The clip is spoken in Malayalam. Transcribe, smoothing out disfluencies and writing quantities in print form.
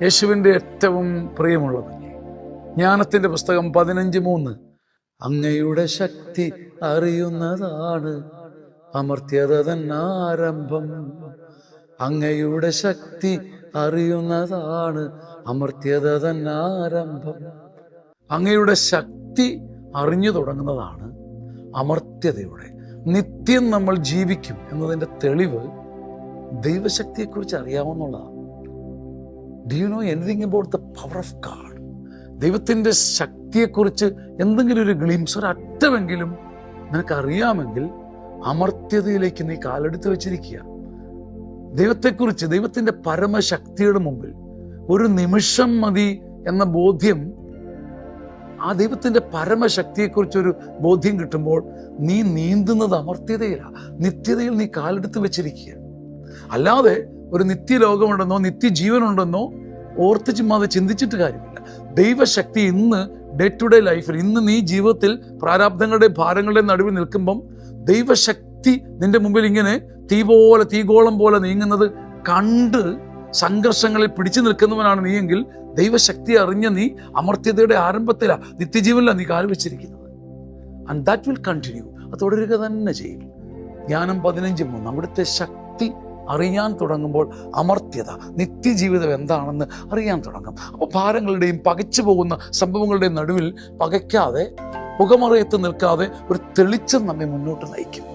യേശുവിൻ്റെ ഏറ്റവും പ്രിയമുള്ളത് ജ്ഞാനത്തിൻ്റെ പുസ്തകം 15:3. അങ്ങയുടെ ശക്തി അറിയുന്നതാണ് അമർത്യത തന്നാരംഭം. അങ്ങയുടെ ശക്തി അറിയുന്നതാണ് അമർത്യത തന്നാരംഭം. അങ്ങയുടെ ശക്തി അറിഞ്ഞു തുടങ്ങുന്നതാണ് അമർത്യതയുടെ. നിത്യം നമ്മൾ ജീവിക്കും എന്നതിൻ്റെ തെളിവ് ദൈവശക്തിയെക്കുറിച്ച് അറിയാമെന്നുള്ളതാണ്. Do you know anything about the power of God? ദൈവത്തിൻ്റെ ശക്തിയെക്കുറിച്ച് എന്തെങ്കിലും ഒരു ഗ്ലിംസ്, ഒരു അറ്റമെങ്കിലും നിനക്കറിയാമെങ്കിൽ അമർത്യതയിലേക്ക് നീ കാലെടുത്ത് വെച്ചിരിക്കുക. ദൈവത്തെക്കുറിച്ച്, ദൈവത്തിൻ്റെ പരമശക്തിയുടെ മുമ്പിൽ ഒരു നിമിഷം മതി എന്ന ബോധ്യം, ആ ദൈവത്തിൻ്റെ പരമശക്തിയെക്കുറിച്ചൊരു ബോധ്യം കിട്ടുമ്പോൾ നീ നീന്തുന്നത് അമർത്യതയിലാണ്. നിത്യതയിൽ നീ കാലെടുത്ത് വെച്ചിരിക്കുക. അല്ലാതെ ഒരു നിത്യലോകമുണ്ടെന്നോ നിത്യജീവനുണ്ടെന്നോ ഓർത്ത് ചുമ്മാതെ ചിന്തിച്ചിട്ട് കാര്യമില്ല. ദൈവശക്തി ഇന്ന് ഡേ ടു ഡേ ലൈഫിൽ, ഇന്ന് നീ ജീവിതത്തിൽ പ്രാരാബ്ധങ്ങളുടെയും ഭാരങ്ങളുടെയും നടുവിൽ നിൽക്കുമ്പം ദൈവശക്തി നിന്റെ മുമ്പിൽ ഇങ്ങനെ തീഗോളം പോലെ നീങ്ങുന്നത് കണ്ട് സംഘർഷങ്ങളിൽ പിടിച്ചു നിൽക്കുന്നവനാണ് നീയെങ്കിൽ ദൈവശക്തി അറിഞ്ഞ നീ അമർത്യതയുടെ ആരംഭത്തിലാണ്, നിത്യജീവനിലാണ് നീ കാൽ വെച്ചിരിക്കുന്നത്. And that will continue. അത് തുടരുക തന്നെ ചെയ്യും. ജ്ഞാനം 15:3. അവിടുത്തെ ശക്തി അറിയാൻ തുടങ്ങുമ്പോൾ അമർത്യത, നിത്യജീവിതം എന്താണെന്ന് അറിയാൻ തുടങ്ങും. അപ്പോൾ ഭാരങ്ങളുടെയും പകച്ചു പോകുന്ന സംഭവങ്ങളുടെയും നടുവിൽ പകയ്ക്കാതെ, പുകമറയത്ത് നിൽക്കാതെ ഒരു തെളിച്ചം നമ്മെ മുന്നോട്ട് നയിക്കും.